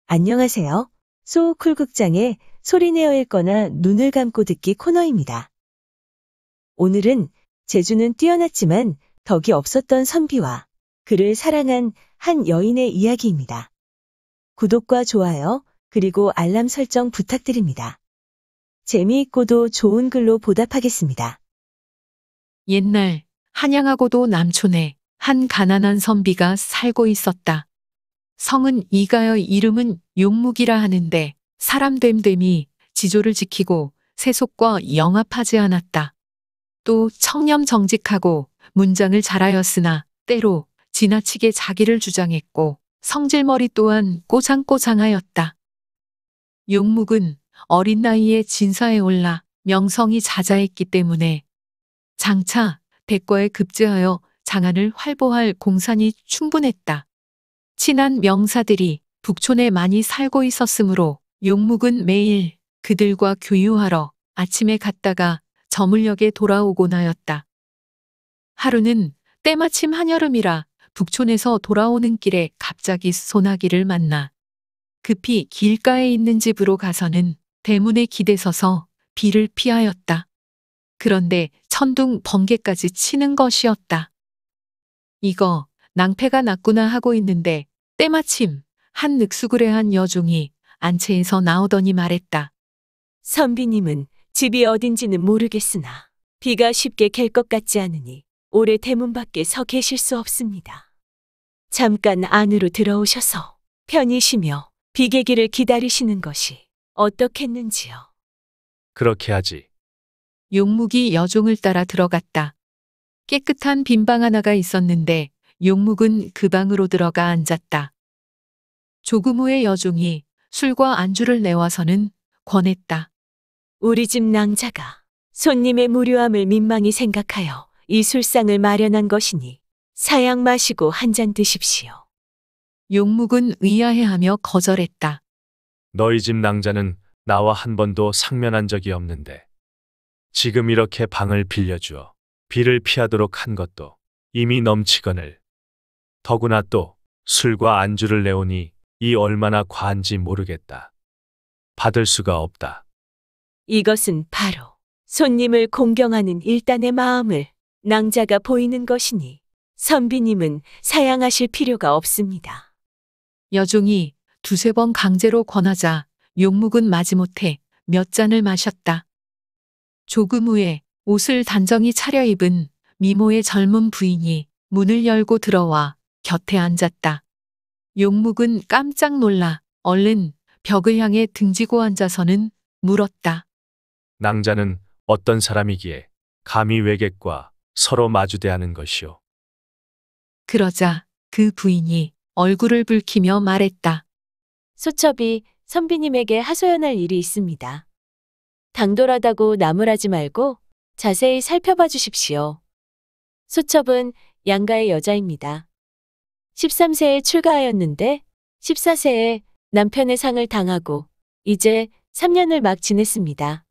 안녕하세요. 소쿨극장의 소리내어 읽거나 눈을 감고 듣기 코너입니다. 오늘은 재주는 뛰어났지만 덕이 없었던 선비와 그를 사랑한 한 여인의 이야기입니다. 구독과 좋아요, 그리고 알람 설정 부탁드립니다. 재미있고도 좋은 글로 보답하겠습니다. 옛날 한양하고도 남촌에 한 가난한 선비가 살고 있었다. 성은 이가여 이름은 용묵이라 하는데 사람 됨됨이 지조를 지키고 세속과 영합하지 않았다. 또 청렴정직하고 문장을 잘하였으나 때로 지나치게 자기를 주장했고 성질머리 또한 꼬장꼬장하였다. 용묵은 어린 나이에 진사에 올라 명성이 자자했기 때문에 장차 대과에 급제하여 장안을 활보할 공산이 충분했다. 친한 명사들이 북촌에 많이 살고 있었으므로 용묵은 매일 그들과 교유하러 아침에 갔다가 저물녘에 돌아오곤 하였다. 하루는 때마침 한여름이라 북촌에서 돌아오는 길에 갑자기 소나기를 만나 급히 길가에 있는 집으로 가서는 대문에 기대서서 비를 피하였다. 그런데 천둥 번개까지 치는 것이었다. 이거 낭패가 났구나 하고 있는데 때마침 한 늑수그레한 여종이 안채에서 나오더니 말했다. 선비님은 집이 어딘지는 모르겠으나 비가 쉽게 갤 것 같지 않으니 올해 대문 밖에 서 계실 수 없습니다. 잠깐 안으로 들어오셔서 편히 쉬며 비개기를 기다리시는 것이 어떻겠는지요. 그렇게 하지. 용묵이 여종을 따라 들어갔다. 깨끗한 빈방 하나가 있었는데 용묵은 그 방으로 들어가 앉았다. 조금 후에 여종이 술과 안주를 내와서는 권했다. 우리 집 낭자가 손님의 무료함을 민망히 생각하여 이 술상을 마련한 것이니 사양 마시고 한 잔 드십시오. 용묵은 의아해하며 거절했다. 너희 집 낭자는 나와 한 번도 상면한 적이 없는데 지금 이렇게 방을 빌려주어 비를 피하도록 한 것도 이미 넘치거늘. 더구나 또 술과 안주를 내오니 이 얼마나 과한지 모르겠다. 받을 수가 없다. 이것은 바로 손님을 공경하는 일단의 마음을 낭자가 보이는 것이니 선비님은 사양하실 필요가 없습니다. 여종이 두세 번 강제로 권하자 용묵은 마지못해 몇 잔을 마셨다. 조금 후에 옷을 단정히 차려입은 미모의 젊은 부인이 문을 열고 들어와 곁에 앉았다. 용묵은 깜짝 놀라 얼른 벽을 향해 등지고 앉아서는 물었다. 낭자는 어떤 사람이기에 감히 외객과 서로 마주대하는 것이오. 그러자 그 부인이 얼굴을 붉히며 말했다. 소첩이 선비님에게 하소연할 일이 있습니다. 당돌하다고 나무라지 말고 자세히 살펴봐 주십시오. 소첩은 양가의 여자입니다. 13세에 출가하였는데 14세에 남편의 상을 당하고 이제 3년을 막 지냈습니다.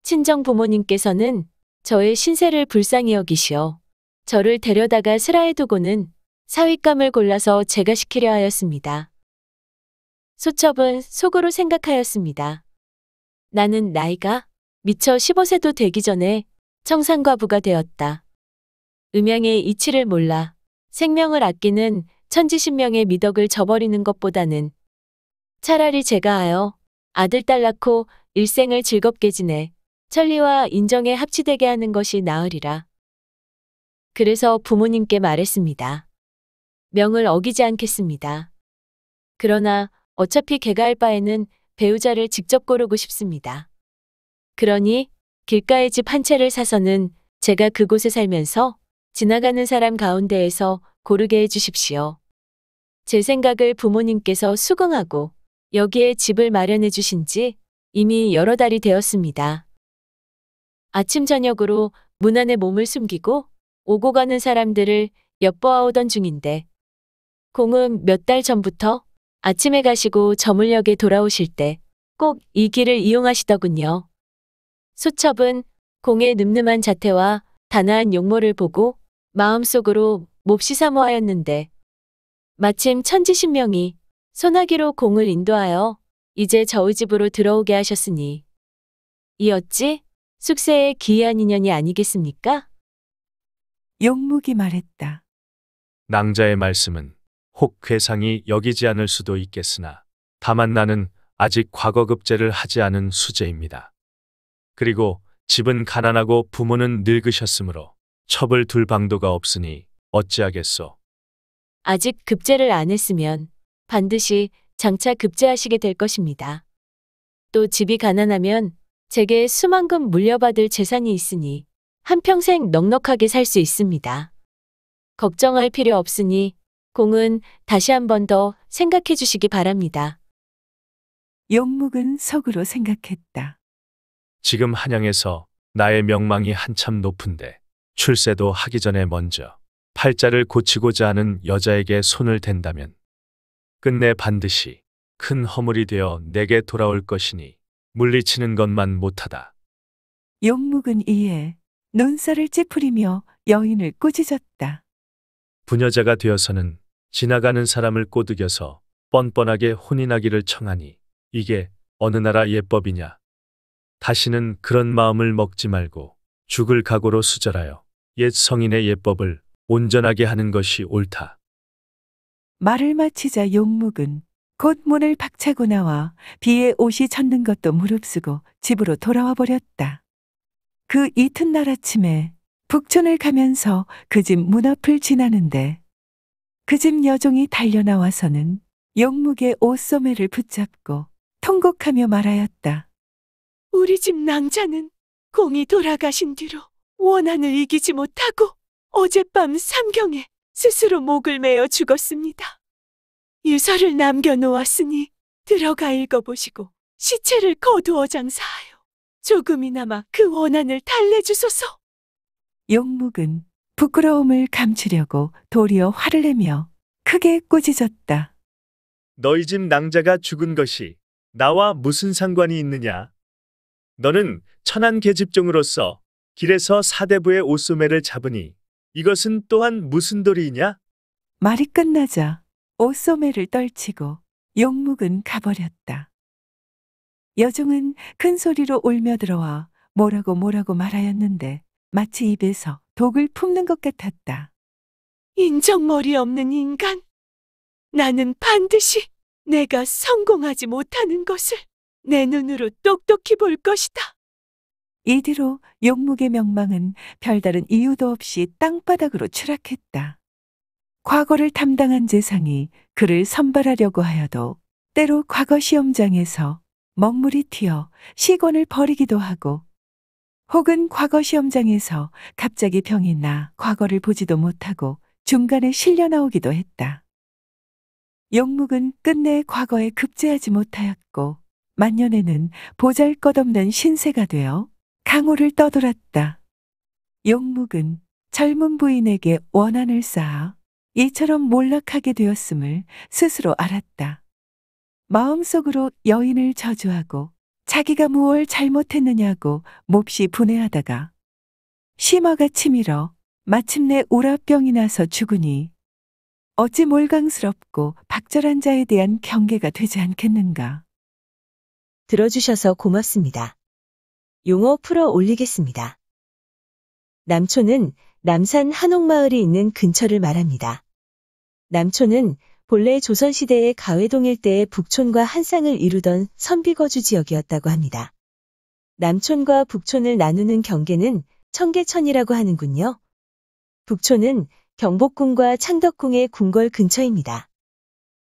친정 부모님께서는 저의 신세를 불쌍히 여기시어 저를 데려다가 슬하에 두고는 사윗감을 골라서 제가 시키려 하였습니다. 소첩은 속으로 생각하였습니다. 나는 나이가 미처 15세도 되기 전에 청산과부가 되었다. 음양의 이치를 몰라 생명을 아끼는 천지신명의 미덕을 저버리는 것보다는 차라리 제가 하여 아들 딸 낳고 일생을 즐겁게 지내 천리와 인정에 합치되게 하는 것이 나으리라. 그래서 부모님께 말했습니다. 명을 어기지 않겠습니다. 그러나 어차피 개가할 바에는 배우자를 직접 고르고 싶습니다. 그러니 길가의 집 한 채를 사서는 제가 그곳에 살면서 지나가는 사람 가운데에서 고르게 해주십시오. 제 생각을 부모님께서 수긍하고 여기에 집을 마련해 주신 지 이미 여러 달이 되었습니다. 아침 저녁으로 문 안에 몸을 숨기고 오고 가는 사람들을 엿보아오던 중인데 공은 몇 달 전부터 아침에 가시고 저물녘에 돌아오실 때 꼭 이 길을 이용하시더군요. 소첩은 공의 늠름한 자태와 단아한 용모를 보고 마음속으로 몹시 사모하였는데 마침 천지신명이 소나기로 공을 인도하여 이제 저희 집으로 들어오게 하셨으니 이 어찌 숙세의 기이한 인연이 아니겠습니까? 용묵이 말했다. 낭자의 말씀은 혹 괴상히 여기지 않을 수도 있겠으나 다만 나는 아직 과거급제를 하지 않은 수제입니다. 그리고 집은 가난하고 부모는 늙으셨으므로 첩을 둘 방도가 없으니 어찌하겠소. 아직 급제를 안 했으면 반드시 장차 급제하시게 될 것입니다. 또 집이 가난하면 제게 수만금 물려받을 재산이 있으니 한평생 넉넉하게 살 수 있습니다. 걱정할 필요 없으니 공은 다시 한 번 더 생각해 주시기 바랍니다. 용묵은 속으로 생각했다. 지금 한양에서 나의 명망이 한참 높은데 출세도 하기 전에 먼저 팔자를 고치고자 하는 여자에게 손을 댄다면 끝내 반드시 큰 허물이 되어 내게 돌아올 것이니 물리치는 것만 못하다. 용묵은 이에 눈살을 찌푸리며 여인을 꾸짖었다. 부녀자가 되어서는 지나가는 사람을 꼬드겨서 뻔뻔하게 혼인하기를 청하니 이게 어느 나라 예법이냐. 다시는 그런 마음을 먹지 말고 죽을 각오로 수절하여 옛 성인의 예법을 온전하게 하는 것이 옳다. 말을 마치자 용묵은 곧 문을 박차고 나와 비에 옷이 젖는 것도 무릅쓰고 집으로 돌아와 버렸다. 그 이튿날 아침에 북촌을 가면서 그 집 문 앞을 지나는데 그 집 여종이 달려나와서는 용묵의 옷소매를 붙잡고 통곡하며 말하였다. 우리 집 낭자는 공이 돌아가신 뒤로 원한을 이기지 못하고 어젯밤 삼경에 스스로 목을 매어 죽었습니다. 유서를 남겨놓았으니 들어가 읽어보시고 시체를 거두어 장사하여 조금이나마 그 원한을 달래주소서. 용묵은 부끄러움을 감추려고 도리어 화를 내며 크게 꾸짖었다. 너희 집 낭자가 죽은 것이 나와 무슨 상관이 있느냐? 너는 천한 계집종으로서 길에서 사대부의 옷소매를 잡으니 이것은 또한 무슨 도리이냐? 말이 끝나자 옷소매를 떨치고 용묵은 가버렸다. 여종은 큰 소리로 울며 들어와 뭐라고 말하였는데 마치 입에서 독을 품는 것 같았다. 인정머리 없는 인간. 나는 반드시 내가 성공하지 못하는 것을 내 눈으로 똑똑히 볼 것이다. 이뒤로 용묵의 명망은 별다른 이유도 없이 땅바닥으로 추락했다. 과거를 담당한 재상이 그를 선발하려고 하여도 때로 과거 시험장에서 먹물이 튀어 시권을 버리기도 하고 혹은 과거 시험장에서 갑자기 병이 나 과거를 보지도 못하고 중간에 실려 나오기도 했다. 용묵은 끝내 과거에 급제하지 못하였고 만년에는 보잘것없는 신세가 되어 강호를 떠돌았다. 용묵은 젊은 부인에게 원한을 쌓아 이처럼 몰락하게 되었음을 스스로 알았다. 마음속으로 여인을 저주하고 자기가 무엇을 잘못했느냐고 몹시 분해하다가 심화가 치밀어 마침내 우라병이 나서 죽으니 어찌 몰강스럽고 박절한 자에 대한 경계가 되지 않겠는가. 들어주셔서 고맙습니다. 용어 풀어 올리겠습니다. 남초는 남산 한옥마을이 있는 근처를 말합니다. 남초는 본래 조선시대의 가회동 일대의 북촌과 한 쌍을 이루던 선비거주 지역이었다고 합니다. 남촌과 북촌을 나누는 경계는 청계천이라고 하는군요. 북촌은 경복궁과 창덕궁의 궁궐 근처입니다.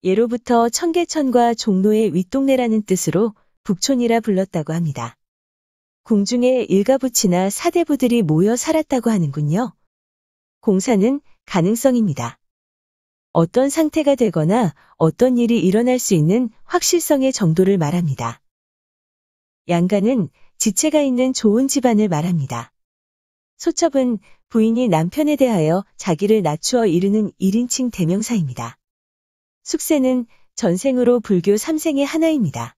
예로부터 청계천과 종로의 윗동네라는 뜻으로 북촌이라 불렀다고 합니다. 궁중에 일가부치나 사대부들이 모여 살았다고 하는군요. 공사는 가능성입니다. 어떤 상태가 되거나 어떤 일이 일어날 수 있는 확실성의 정도를 말합니다. 양가는 지체가 있는 좋은 집안을 말합니다. 소첩은 부인이 남편에 대하여 자기를 낮추어 이르는 1인칭 대명사입니다. 숙세는 전생으로 불교 3생의 하나입니다.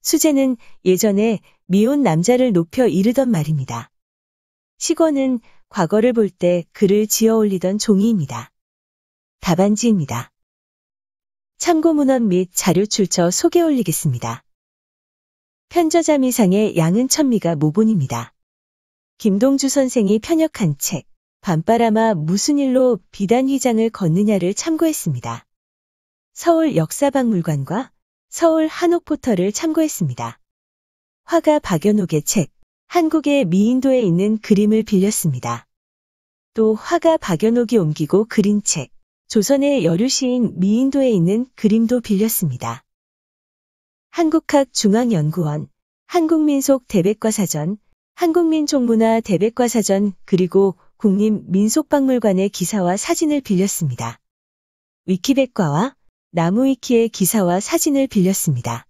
수제는 예전에 미혼 남자를 높여 이르던 말입니다. 시권은 과거를 볼 때 글을 지어 올리던 종이입니다. 답안지입니다. 참고 문헌 및 자료 출처 소개 올리겠습니다. 편저자미상의 양은천미가 모본입니다. 김동주 선생이 편역한 책 밤바람아 무슨 일로 비단휘장을 걷느냐를 참고했습니다. 서울 역사박물관과 서울 한옥포털을 참고했습니다. 화가 박연옥의 책 한국의 미인도에 있는 그림을 빌렸습니다. 또 화가 박연옥이 옮기고 그린 책 조선의 여류시인 미인도에 있는 그림도 빌렸습니다. 한국학중앙연구원, 한국민속대백과사전, 한국민족문화 대백과사전 그리고 국립민속박물관의 기사와 사진을 빌렸습니다. 위키백과와 나무위키의 기사와 사진을 빌렸습니다.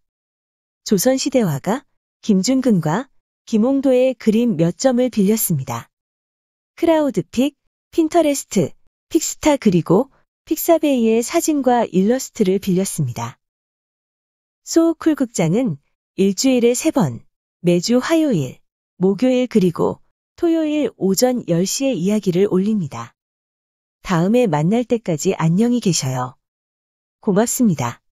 조선시대 화가 김준근과 김홍도의 그림 몇 점을 빌렸습니다. 크라우드픽, 핀터레스트, 픽스타 그리고 픽사베이의 사진과 일러스트를 빌렸습니다. 소우쿨 극장은 일주일에 3번, 매주 화요일, 목요일 그리고 토요일 오전 10시에 이야기를 올립니다. 다음에 만날 때까지 안녕히 계셔요. 고맙습니다.